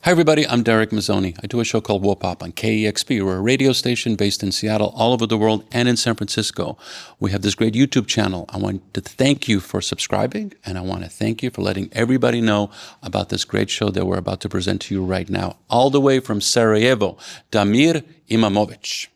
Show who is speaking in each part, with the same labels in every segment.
Speaker 1: Hi everybody, I'm Darek Mazzone. I do a show called Whoop-Up on KEXP. We're a radio station based in Seattle, all over the world, and in San Francisco. We have this great YouTube channel. I want to thank you for subscribing, and I want to thank you for letting everybody know about this great show that we're about to present to you right now. All the way from Sarajevo, Damir Imamovic.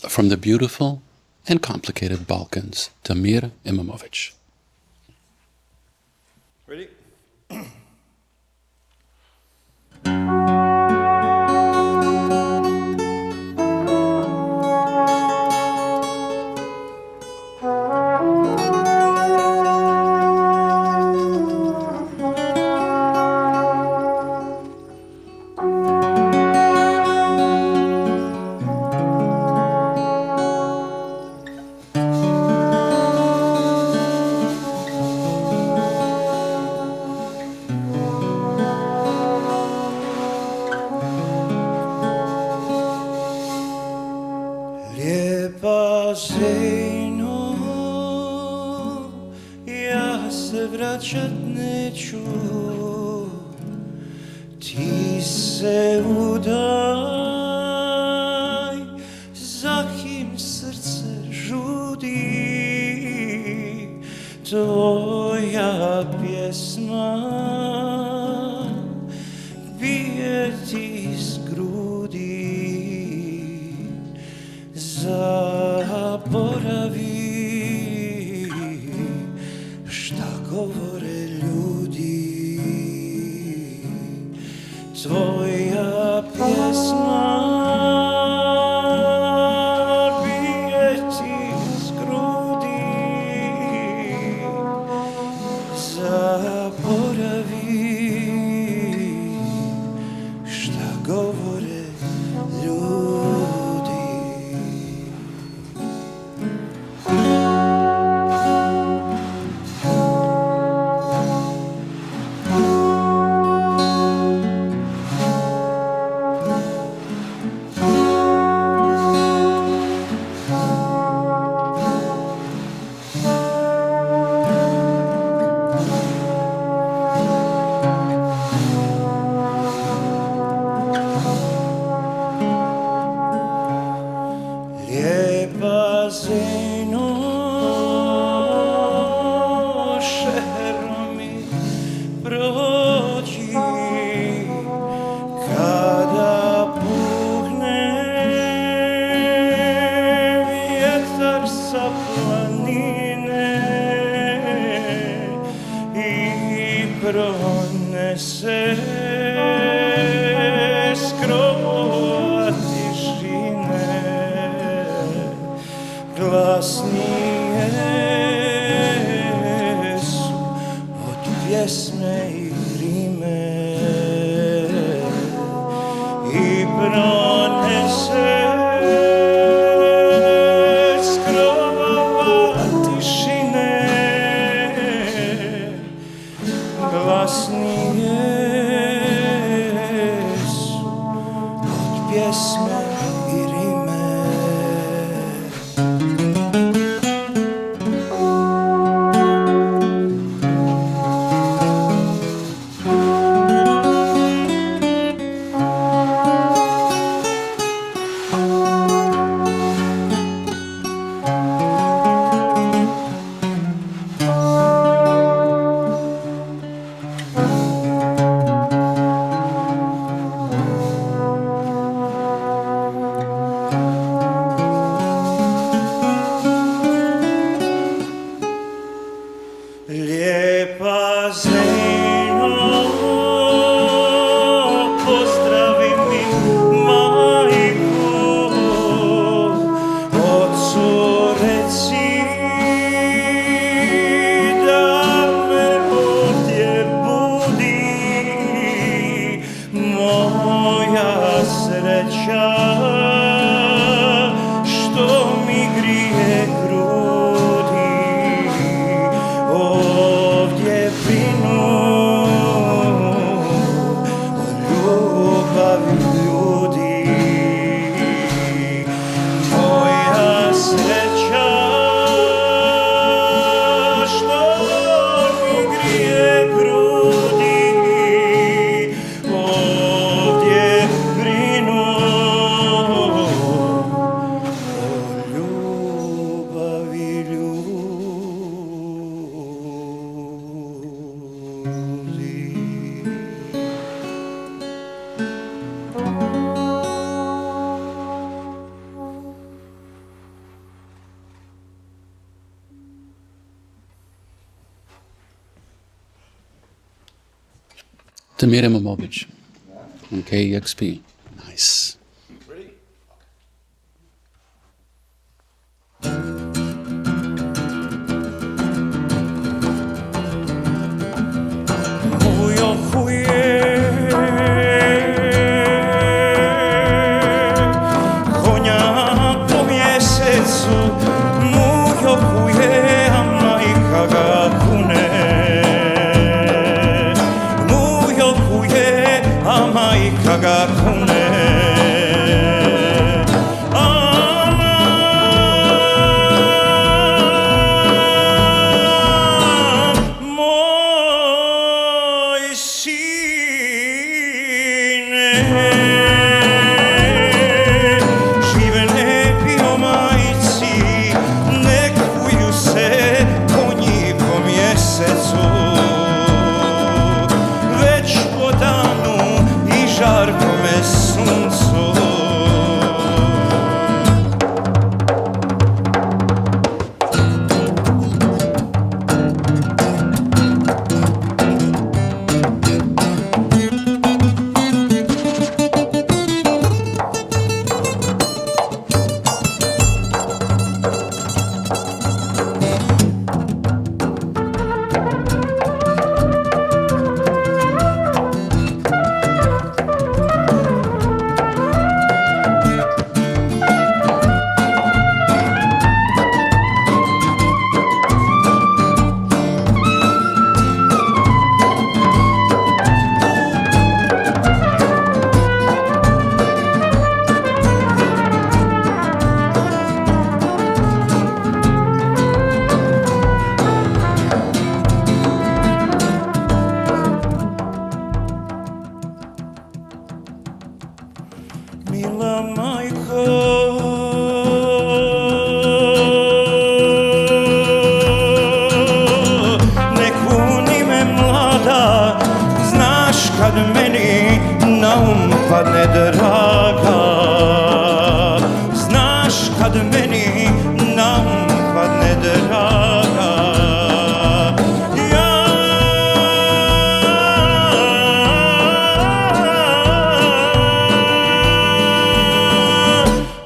Speaker 1: From the beautiful and complicated Balkans, Damir Imamovic.
Speaker 2: Ready? Lijepa Zejno, ja se vraćat neću, ti se udaj, za kim srce tvoja pjesma bije ti iz grudi. Zaboravi šta govore ljudi, tvoja pjesma bije ti iz grudi. Zaboravi šta govore ljudi. Lijepa Zejno, šehro mi prođi, kada puhne vjetar sa planine i pronese s krova tišine. Glasnije su od pjesme i rime i pronese s krova tišine. Glasnije su od pjesme i rime. Lijepa Zejno, pozdravi mi majku, ocu reci da me ovdje budi. Moja sreća što mi grije grudi, ovdje brinu o ljubavi ljudi. Moja sreća što mi grije grudi, ovdje brinu o ljubavi ljudi.
Speaker 1: Damir Imamovic on KEXP. Nice.
Speaker 2: Mujo Kuje, konja po mjesecu, Mujo Kuje, a majka ga kune. Mujo Kuje, a majka ga kune. padne draga. Znaš kad meni nam padne draga, ja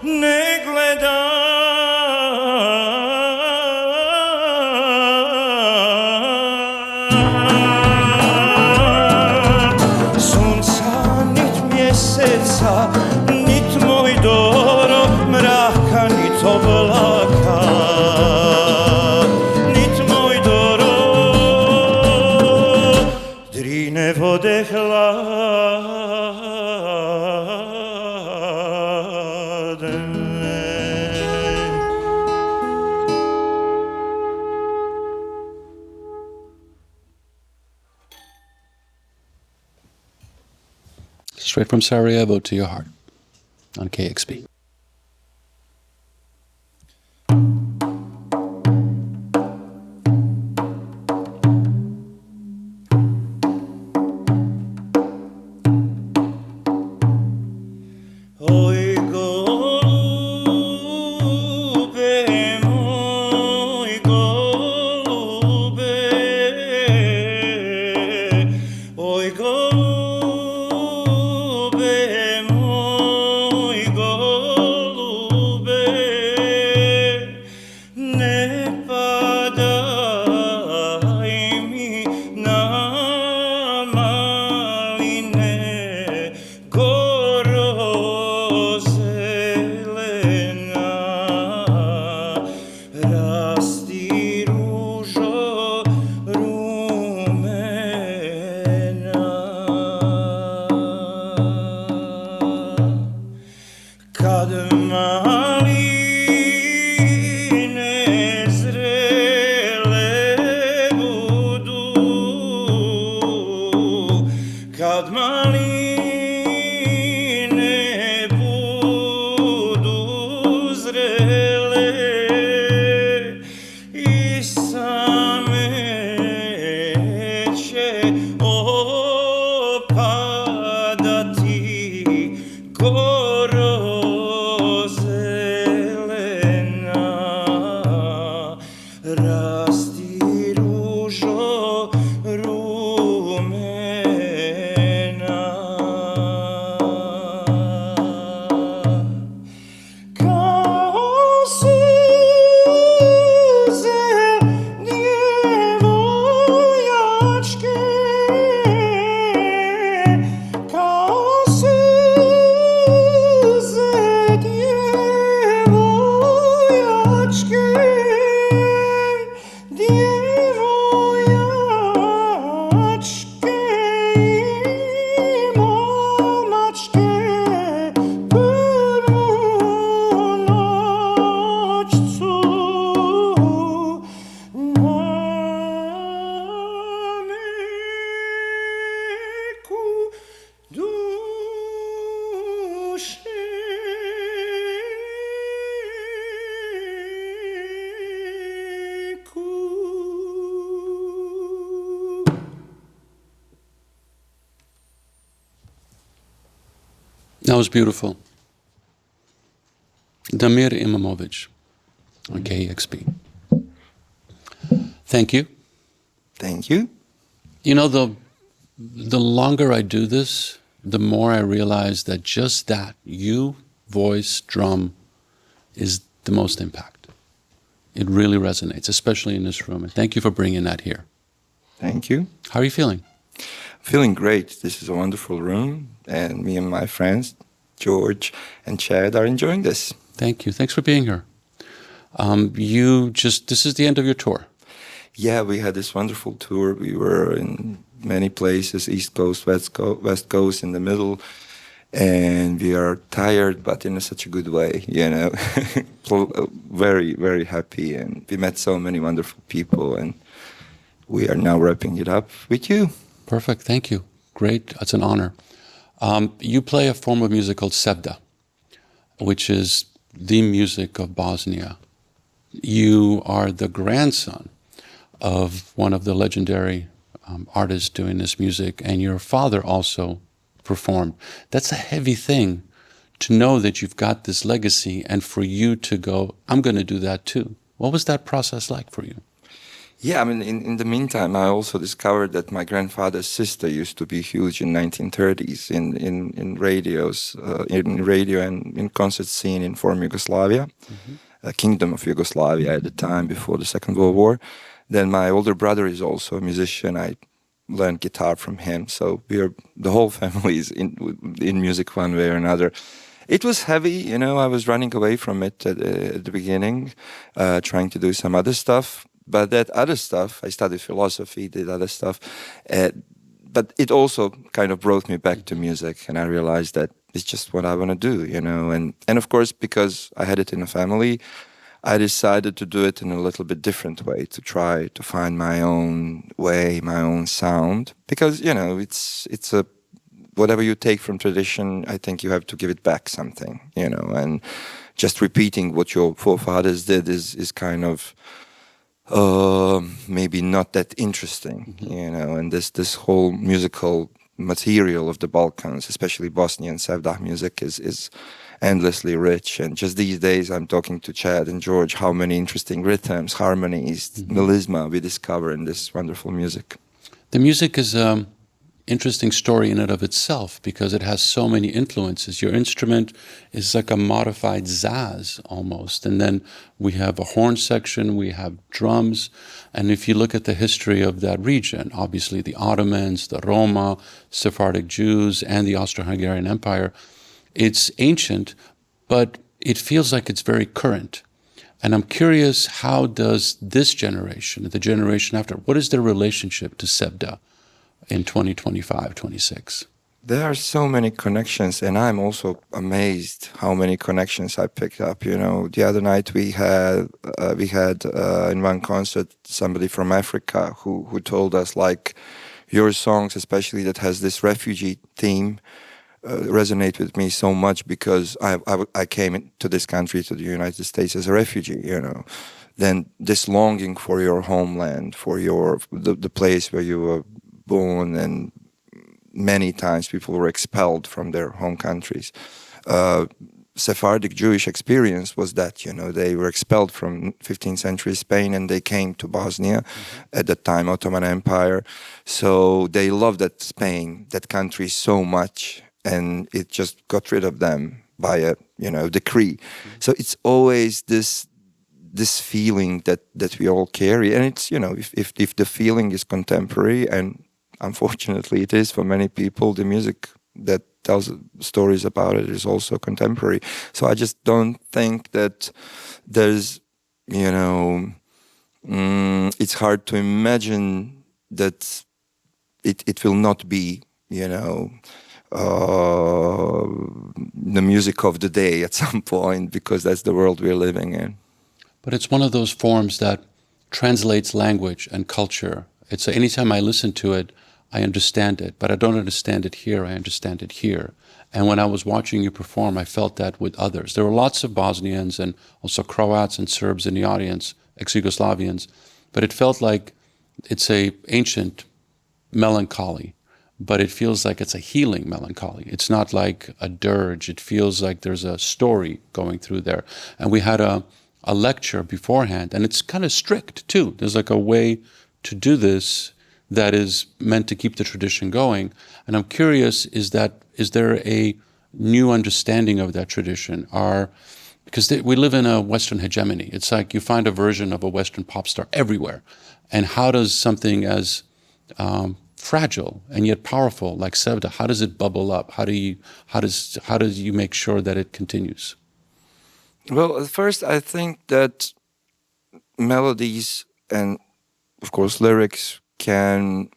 Speaker 2: ne gledam sunca nit mjeseca, nit moj doro mraka, nit oblaka, nit moj doro drine vode hladne.
Speaker 1: Straight from Sarajevo to your heart on KEXP.
Speaker 2: Oj golube, moj golube, oj golube, moj golube, ne padaj mi na maline, goro zelena, rasti ružo rumena. Kad maline zrele budu, kad maline budu zrele, i same će opadati goro zelena, rasti ružo rumena. Kao suze djevojačke, kao suze djevojačke, djevojačke i momačke, prvu noćcu na meku dušeku.
Speaker 1: That was beautiful. Damir Imamovic on KEXP. Thank you.
Speaker 3: Thank you.
Speaker 1: You know, the longer I do this, the more I realize that just that, you, voice, drum, is the most impact. It really resonates, especially in this room. And thank you for bringing that here.
Speaker 3: Thank you.
Speaker 1: How are you feeling?
Speaker 3: Feeling great. This is a wonderful room, and me and my friends, George and Chad, are enjoying this.
Speaker 1: Thank you. Thanks for being here. This is the end of your tour.
Speaker 3: Yeah, we had this wonderful tour. We were in many places, East Coast, West Coast, in the middle, and we are tired, but in such a good way, you know. Very, very happy, and we met so many wonderful people, and we are now wrapping it up with you.
Speaker 1: Perfect. Thank you. Great. It's an honor. You play a form of music called sevda, which is the music of Bosnia. You are the grandson of one of the legendary artists doing this music, and your father also performed. That's a heavy thing to know that you've got this legacy and for you to go, I'm going to do that too. What was that process like for you?
Speaker 3: Yeah, I mean, in the meantime, I also discovered that my grandfather's sister used to be huge in 1930s in radios, in radio and in concert scene in former Yugoslavia, Kingdom of Yugoslavia at the time before the Second World War. Then my older brother is also a musician. I learned guitar from him, so the whole family is in music one way or another. It was heavy, you know. I was running away from it at the beginning, trying to do some other stuff. But that other stuff, I studied philosophy, did other stuff, but it also kind of brought me back to music, and I realized that it's just what I want to do, you know. And of course, because I had it in a family, I decided to do it in a little bit different way, to try to find my own way, my own sound, because, you know, it's a whatever you take from tradition, I think you have to give it back something, you know. And just repeating what your forefathers did is kind of maybe not that interesting, you know. And this whole musical material of the Balkans, especially Bosnian Sevdah music, is endlessly rich. And just these days, I'm talking to Chad and George how many interesting rhythms, harmonies, melisma we discover in this wonderful music.
Speaker 1: The music is interesting story in and of itself because it has so many influences. Your instrument is like a modified zaz almost. And then we have a horn section, we have drums. And if you look at the history of that region, obviously the Ottomans, the Roma, Sephardic Jews, and the Austro-Hungarian Empire, it's ancient, but it feels like it's very current. And I'm curious, how does this generation, the generation after, what is their relationship to Sevdah in 2025, 26?
Speaker 3: There are so many connections, and I'm also amazed how many connections I picked up. You know, the other night we had in one concert somebody from Africa who told us, like, your songs, especially that has this refugee theme, resonate with me so much because I came to this country, to the United States, as a refugee. You know, then this longing for your homeland, for the place where you were born, and many times people were expelled from their home countries. Sephardic Jewish experience was that, you know, they were expelled from 15th century Spain and they came to Bosnia, at that time Ottoman Empire. So they loved that Spain, that country so much, and it just got rid of them by a, you know, decree. So it's always this feeling that we all carry, and it's, you know, if the feeling is contemporary, and unfortunately it is for many people, the music that tells stories about it is also contemporary. So I just don't think that there's, you know, it's hard to imagine that it will not be, you know, the music of the day at some point, because that's the world we're living in.
Speaker 1: But it's one of those forms that translates language and culture. It's anytime I listen to it, I understand it, but I don't understand it here, I understand it here. And when I was watching you perform, I felt that with others. There were lots of Bosnians and also Croats and Serbs in the audience, ex-Yugoslavians, but it felt like it's a ancient melancholy, but it feels like it's a healing melancholy. It's not like a dirge. It feels like there's a story going through there. And we had a lecture beforehand, and it's kind of strict too. There's like a way to do this that is meant to keep the tradition going. And I'm curious, is there a new understanding of that tradition? Because we live in a Western hegemony. It's like you find a version of a Western pop star everywhere. And how does something as fragile and yet powerful like Sevdah, how does it bubble up? How do you make sure that it continues?
Speaker 3: Well, at first I think that melodies and, of course, lyrics can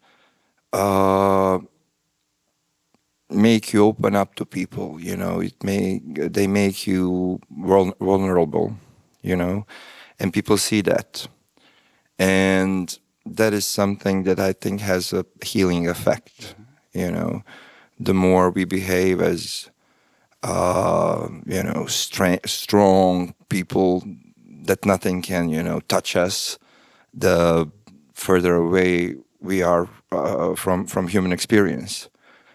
Speaker 3: make you open up to people, you know. They make you vulnerable, you know, and people see that. And that is something that I think has a healing effect, you know. The more we behave as, you know, strong people that nothing can, you know, touch us, the further away we are from human experience.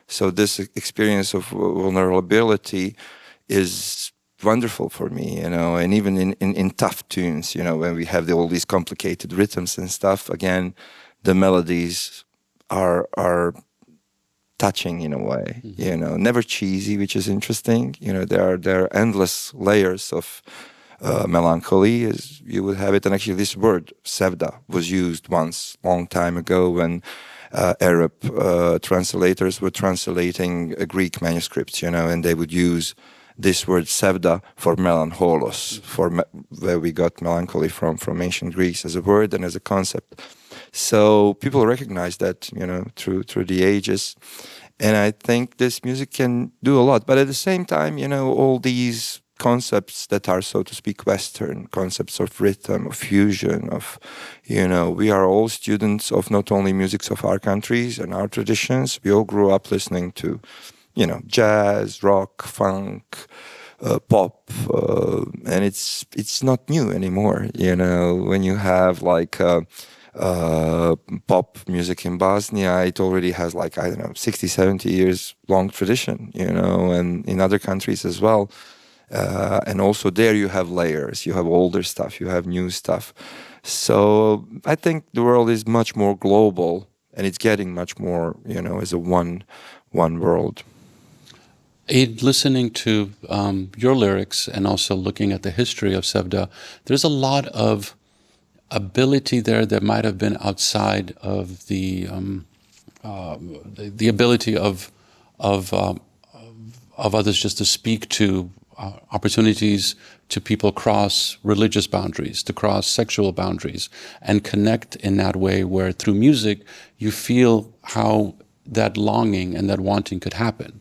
Speaker 3: So this experience of vulnerability is wonderful for me, and even in tough tunes, when we have all these complicated rhythms and stuff, again, the melodies are touching in a way, never cheesy, which is interesting. There are endless layers of melancholy, as you would have it. And actually this word, sevda, was used once, long time ago, when Arab translators were translating Greek manuscripts, and they would use this word sevda for melancholos, where we got melancholy from ancient Greece as a word and as a concept. So people recognize that, through the ages. And I think this music can do a lot. But at the same time, all these concepts that are, so to speak, Western, concepts of rhythm, of fusion, we are all students of not only musics of our countries and our traditions. We all grew up listening to, jazz, rock, funk, pop, and it's not new anymore. When you have like pop music in Bosnia, it already has 60, 70 years long tradition, and in other countries as well. And also there you have layers, you have older stuff, you have new stuff. So I think the world is much more global, and it's getting much more, as a one world.
Speaker 1: In listening to your lyrics and also looking at the history of sevda, there's a lot of ability there that might have been outside of the ability of others just to speak to opportunities to people cross religious boundaries, to cross sexual boundaries, and connect in that way where through music you feel how that longing and that wanting could happen.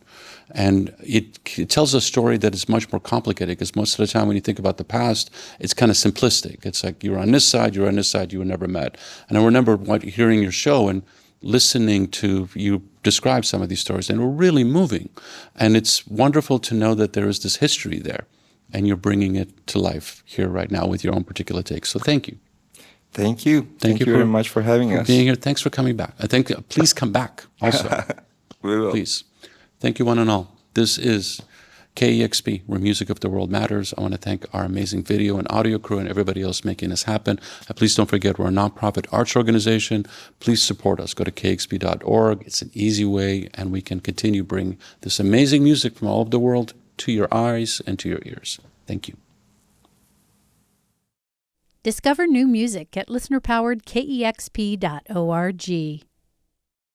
Speaker 1: And it tells a story that is much more complicated, because most of the time when you think about the past, it's kind of simplistic. It's like you're on this side, you were never met. And I remember hearing your show and listening to you describe some of these stories, and were really moving. And it's wonderful to know that there is this history there, and you're bringing it to life here right now with your own particular take. So thank you.
Speaker 3: Thank you. Thank you very much for having us.
Speaker 1: Being here. Thanks for coming back. Please come back also.
Speaker 3: We will.
Speaker 1: Please. Thank you, one and all. This is KEXP, where music of the world matters. I want to thank our amazing video and audio crew and everybody else making this happen. Please don't forget, we're a nonprofit arts organization. Please support us. Go to kexp.org. It's an easy way, and we can continue bring this amazing music from all over the world to your eyes and to your ears. Thank you.
Speaker 4: Discover new music at listener-powered KEXP.org.